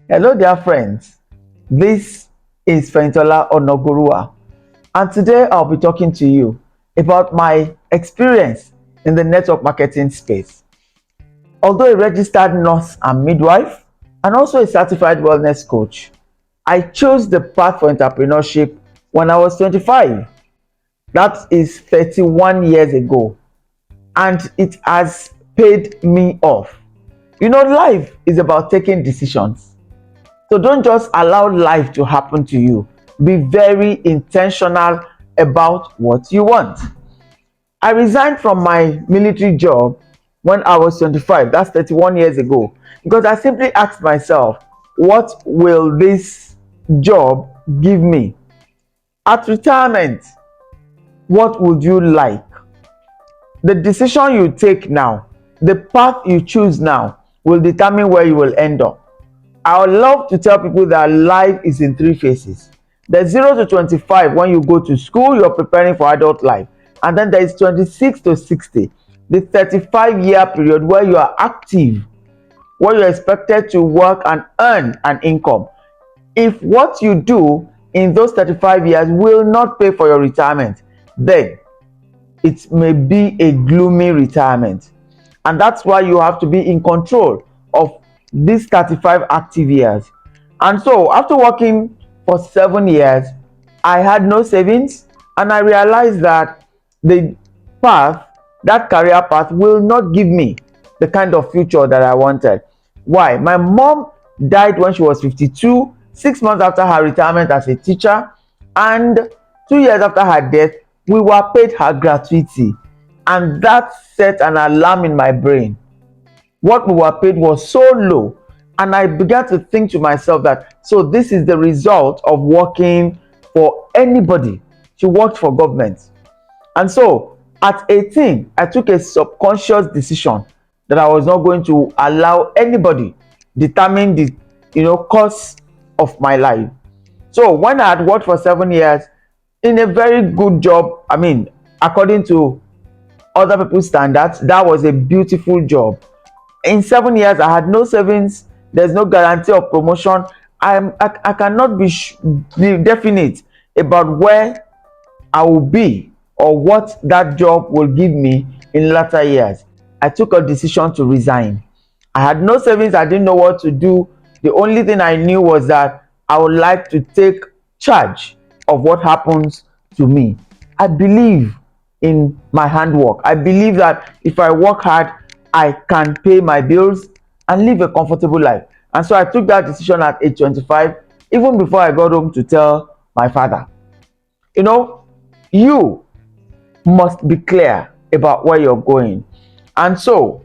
Hello, dear friends. This is Fentola Onogurua, and today I'll be talking to you about my experience in the network marketing space. Although a registered nurse and midwife, and also a certified wellness coach, I chose the path for entrepreneurship when I was 25. That is 31 years ago, and it has paid me off. Life is about taking decisions. So don't just allow life to happen to you. Be very intentional about what you want. I resigned from my military job when I was 25. That's 31 years ago. Because I simply asked myself, what will this job give me? At retirement, what would you like? The decision you take now, the path you choose now, will determine where you will end up. I would love to tell people that life is in three phases. There's 0 to 25 when you go to school, you're preparing for adult life. And then there is 26 to 60, the 35-year period where you are active, where you're expected to work and earn an income. If what you do in those 35 years will not pay for your retirement, then it may be a gloomy retirement. And that's why you have to be in control of these 35 active years. And so after working for 7 years, I had no savings, and I realized that the path, that career path, will not give me the kind of future that I wanted. Why? My mom died when she was 52, 6 months after her retirement as a teacher, and 2 years after her death, we were paid her gratuity, and that set an alarm in my brain. What we were paid was so low, and I began to think to myself that, so this is the result of working for anybody. She worked for government. And so at 18, I took a subconscious decision that I was not going to allow anybody determine the course of my life. So when I had worked for 7 years in a very good job, according to other people's standards, that was a beautiful job. In 7 years, I had no savings. There's no guarantee of promotion. I cannot be definite about where I will be or what that job will give me in latter years. I took a decision to resign. I had no savings. I didn't know what to do. The only thing I knew was that I would like to take charge of what happens to me. I believe in my handwork. I believe that if I work hard, I can pay my bills and live a comfortable life. And so I took that decision at age 25, even before I got home to tell my father. You must be clear about where you're going. And so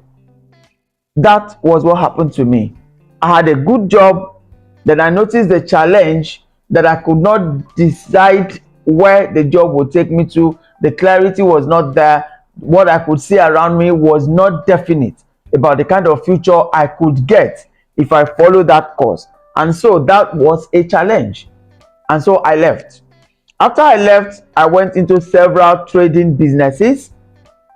that was what happened to me. I had a good job. Then I noticed the challenge that I could not decide where the job would take me to. The clarity was not there. What I could see around me was not definite about the kind of future I could get if I followed that course. And so that was a challenge. And so I left. After I left, I went into several trading businesses.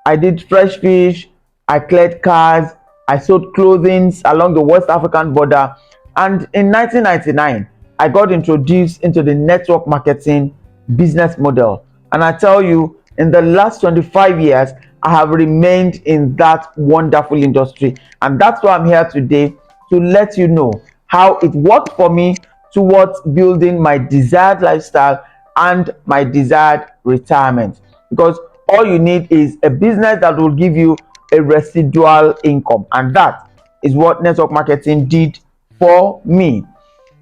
I did fresh fish, I cleared cars, I sold clothing along the West African border. And in 1999, I got introduced into the network marketing business model. And I tell you, in the last 25 years, I have remained in that wonderful industry. And that's why I'm here today to let you know how it worked for me towards building my desired lifestyle and my desired retirement. Because all you need is a business that will give you a residual income, and that is what network marketing did for me.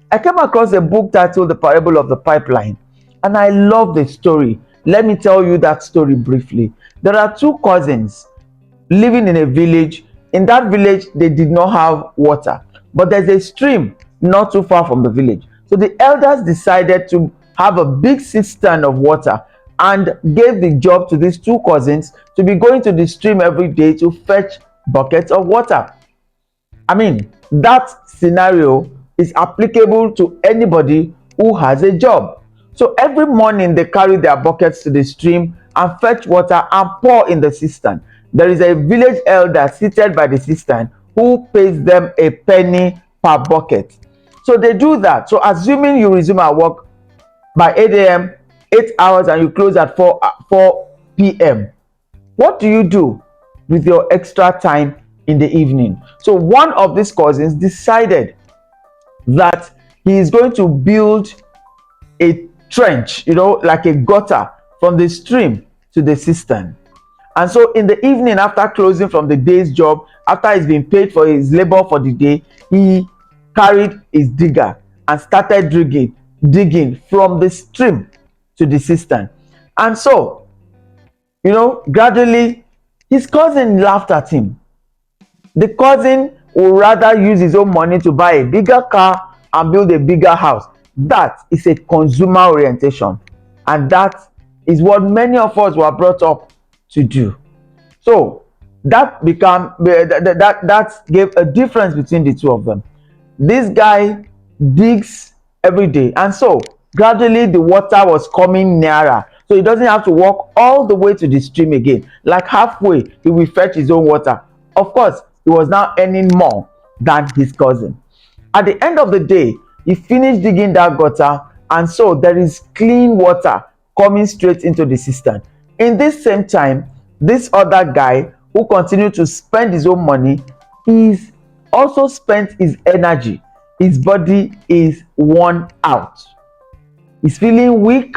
I came across a book titled The Parable of the Pipeline, and I love the story. Let me tell you that story briefly. There are two cousins living in a village. In that village, they did not have water, but there's a stream not too far from the village. So the elders decided to have a big cistern of water and gave the job to these two cousins to be going to the stream every day to fetch buckets of water. That scenario is applicable to anybody who has a job. So every morning they carry their buckets to the stream and fetch water and pour in the cistern. There is a village elder seated by the cistern who pays them a penny per bucket. So they do that. So assuming you resume at work by 8 a.m., 8 hours, and you close at 4 p.m., what do you do with your extra time in the evening? So one of these cousins decided that he is going to build a trench, like a gutter from the stream to the cistern. And so in the evening, after closing from the day's job, after he's been paid for his labor for the day, he carried his digger and started digging from the stream to the cistern. And so, gradually his cousin laughed at him. The cousin would rather use his own money to buy a bigger car and build a bigger house. That is a consumer orientation, and that is what many of us were brought up to do. So that gave a difference between the two of them. This guy digs every day, and so gradually the water was coming nearer, so he doesn't have to walk all the way to the stream again. Like halfway he will fetch his own water. Of course, he was now earning more than his cousin. At the end of the day, he finished digging that gutter, and so there is clean water coming straight into the cistern. In this same time, this other guy who continued to spend his own money is also spent his energy. His body is worn out. He's feeling weak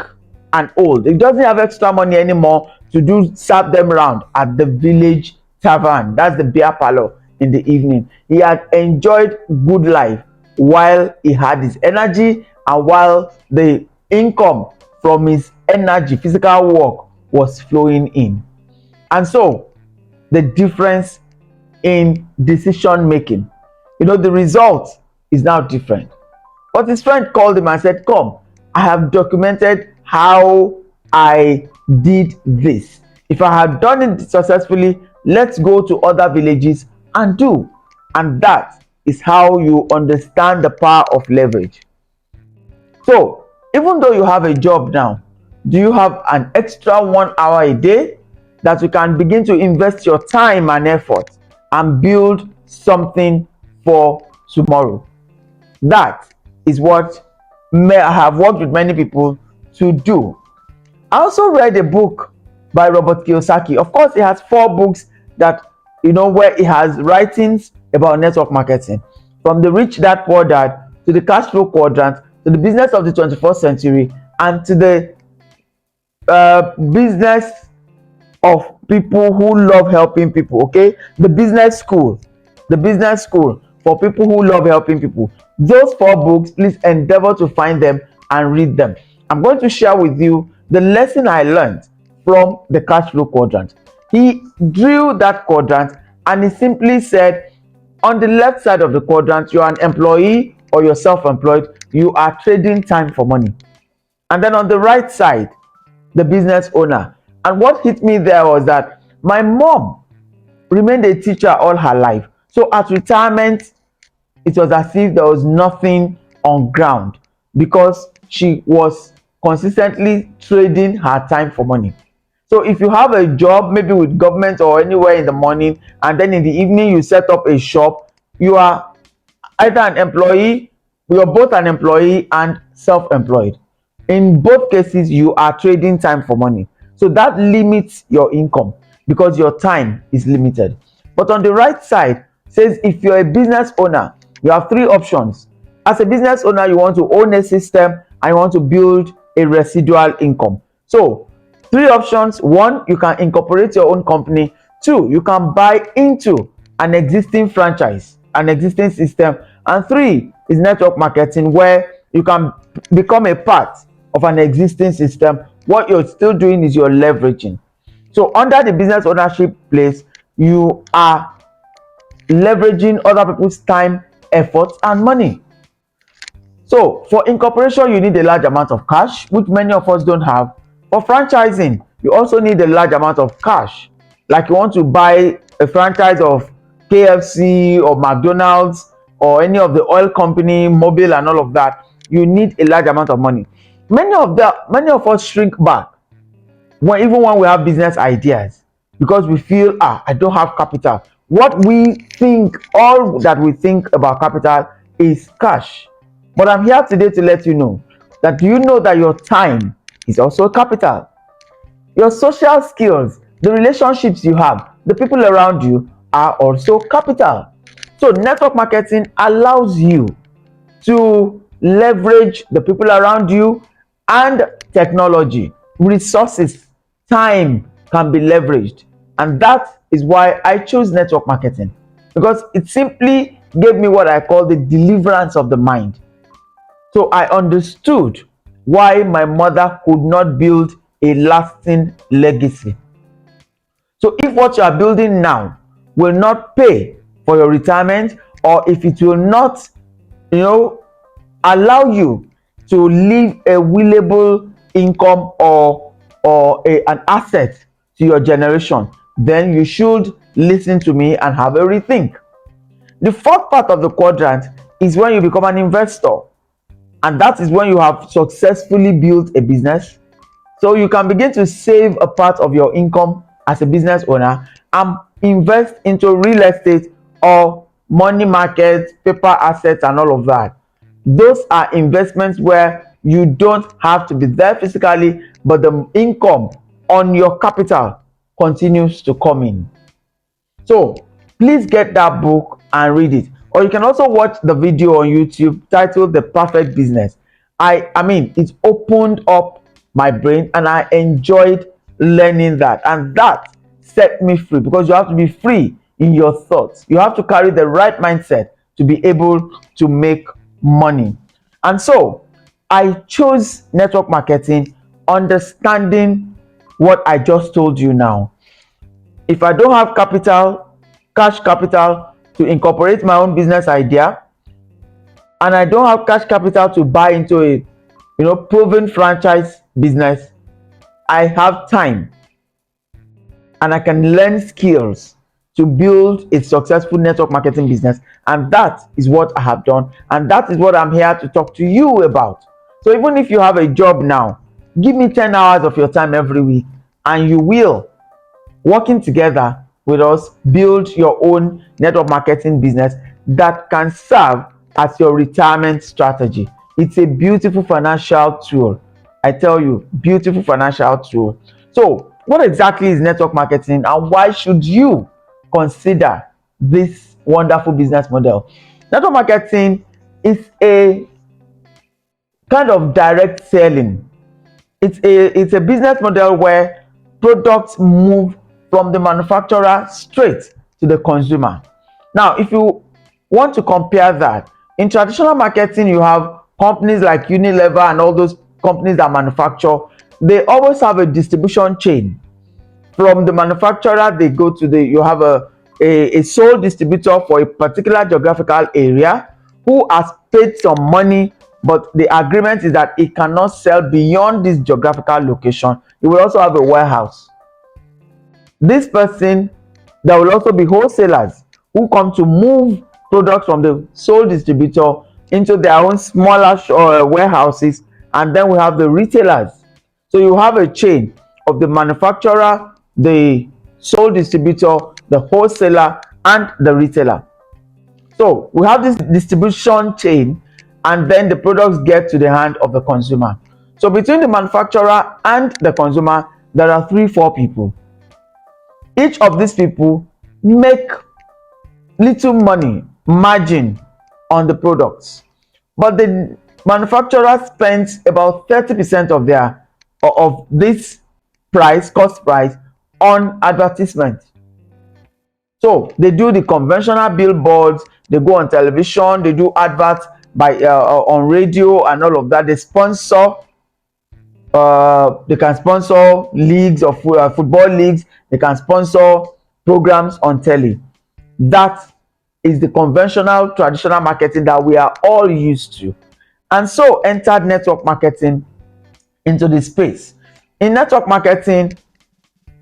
and old. He doesn't have extra money anymore to serve them round at the village tavern. That's the beer parlor in the evening. He had enjoyed good life while he had his energy, and while the income from his energy, physical work, was flowing in. And so the difference in decision making, the result is now different. But his friend called him and said, "Come, I have documented how I did this. If I have done it successfully, let's go to other villages and do." And that is how you understand the power of leverage. So even though you have a job now, do you have an extra 1 hour a day that you can begin to invest your time and effort and build something for tomorrow? That is what I have worked with many people to do. I also read a book by Robert Kiyosaki. Of course, he has 4 books that where he has writings about network marketing, from the Rich Dad Poor Dad to the Cash Flow Quadrant to the Business of the 21st Century and to the business of people who love helping people. Okay, the business school for people who love helping people. Those 4 books, please endeavor to find them and read them. I'm going to share with you the lesson I learned from the Cash Flow Quadrant. He drew that quadrant and he simply said, on the left side of the quadrant, you're an employee or you're self-employed. You are trading time for money. And then on the right side, the business owner. And what hit me there was that my mom remained a teacher all her life. So at retirement, it was as if there was nothing on ground because she was consistently trading her time for money. So if you have a job, maybe with government or anywhere in the morning, and then in the evening you set up a shop, you are either an employee, you're both an employee and self-employed. In both cases, you are trading time for money. So that limits your income because your time is limited. But on the right side says, if you're a business owner, you have 3 options. As a business owner, you want to own a system and you want to build a residual income. So 3 options: 1, you can incorporate your own company; 2, you can buy into an existing franchise, an existing system; and 3 is network marketing, where you can become a part of an existing system. What you're still doing is you're leveraging. So under the business ownership place, you are leveraging other people's time, effort, and money. So for incorporation, you need a large amount of cash, which many of us don't have. For franchising, you also need a large amount of cash. Like you want to buy a franchise of KFC or McDonald's or any of the oil company, Mobil, and all of that, you need a large amount of money. Many of us shrink back even when we have business ideas because we feel, I don't have capital. All that we think about capital is cash. But I'm here today to let you know that, do you know that your time is also capital? Your social skills, the relationships you have, the people around you are also capital. So network marketing allows you to leverage the people around you and technology, resources, time can be leveraged. And that is why I chose network marketing, because it simply gave me what I call the deliverance of the mind. So I understood why my mother could not build a lasting legacy. So if what you are building now will not pay for your retirement, or if it will not, you know, allow you to leave a willable income or an asset to your generation, then you should listen to me and have a rethink. The fourth part of the quadrant is when you become an investor, and that is when you have successfully built a business. So you can begin to save a part of your income as a business owner and invest into real estate or money markets, paper assets, and all of that. Those are investments where you don't have to be there physically, but the income on your capital continues to come in. So please get that book and read it. Or you can also watch the video on YouTube titled The Perfect Business. I mean, it opened up my brain and I enjoyed learning that. And that set me free, because you have to be free in your thoughts. You have to carry the right mindset to be able to make money. And so I chose network marketing, understanding what I just told you now. If I don't have capital, cash capital to incorporate my own business idea, and I don't have cash capital to buy into a proven franchise business, I have time and I can learn skills to build a successful network marketing business. And that is what I have done, and that is what I'm here to talk to you about. So even if you have a job now, give me 10 hours of your time every week and you will, working together with us, build your own network marketing business that can serve as your retirement strategy. It's a beautiful financial tool. I tell you, beautiful financial tool. So what exactly is network marketing, and why should you consider this wonderful business model? Network marketing is a kind of direct selling. It's a business model where products move from the manufacturer straight to the consumer. Now, if you want to compare that, in traditional marketing, you have companies like Unilever and all those companies that manufacture. They always have a distribution chain. From the manufacturer, they go to you have a sole distributor for a particular geographical area who has paid some money, but the agreement is that it cannot sell beyond this geographical location. You will also have a warehouse. This person, there will also be wholesalers who come to move products from the sole distributor into their own smaller warehouses, and then we have the retailers. So you have a chain of the manufacturer, the sole distributor, the wholesaler, and the retailer. So we have this distribution chain, and then the products get to the hand of the consumer. So between the manufacturer and the consumer, there are 3-4 people. Each of these people make little money margin on the products, but the manufacturer spends about 30% of this cost price on advertisement. So they do the conventional billboards, they go on television, they do adverts on radio and all of that. They sponsor they can sponsor leagues of football leagues, they can sponsor programs on telly. That is the conventional traditional marketing that we are all used to. And so entered network marketing into the space. In network marketing,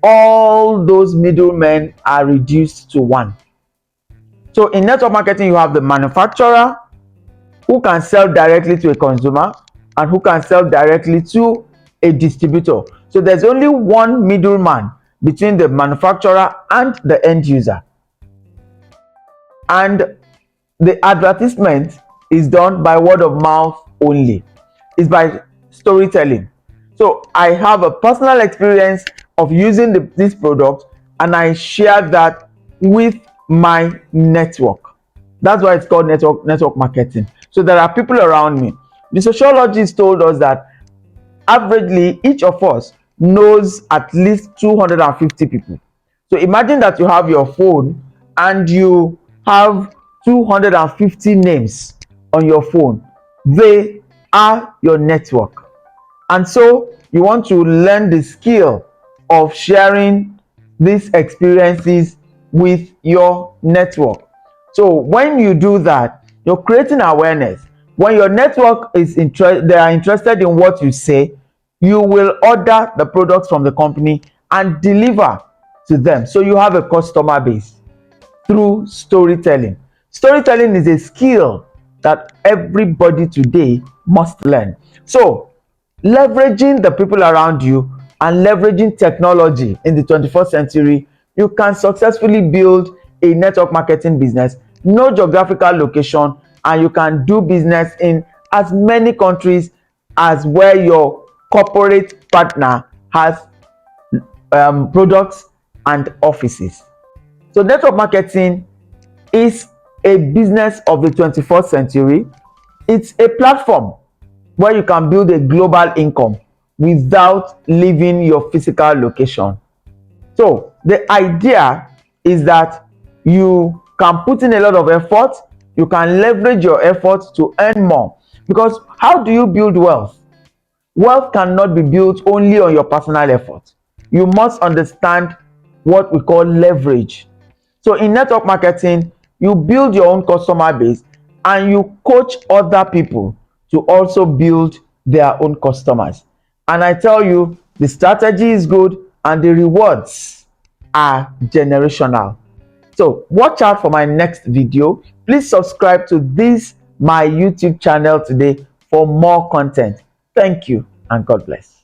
all those middlemen are reduced to one. So in network marketing, you have the manufacturer who can sell directly to a consumer and who can sell directly to a distributor. So there's only one middleman between the manufacturer and the end user. And the advertisement is done by word of mouth only. It's by storytelling. So I have a personal experience of using this product, and I share that with my network. That's why it's called network marketing. So there are people around me. The sociologist told us that averagely each of us knows at least 250 people. So imagine that you have your phone and you have 250 names on your phone. They are your network. And so you want to learn the skill of sharing these experiences with your network. So when you do that, you're creating awareness. When your network is they are interested in what you say, you will order the products from the company and deliver to them. So you have a customer base through storytelling. Storytelling is a skill that everybody today must learn. So leveraging the people around you and leveraging technology in the 21st century, you can successfully build a network marketing business, no geographical location, and you can do business in as many countries as where your corporate partner has products and offices. So network marketing is a business of the 21st century. It's a platform where you can build a global income without leaving your physical location. So the idea is that you can put in a lot of effort, you can leverage your effort to earn more. Because how do you build wealth? Wealth cannot be built only on your personal effort. You must understand what we call leverage. So in network marketing, you build your own customer base and you coach other people to also build their own customers. And I tell you, the strategy is good and the rewards are generational. So watch out for my next video. Please subscribe to this my YouTube channel today for more content. Thank you and God bless.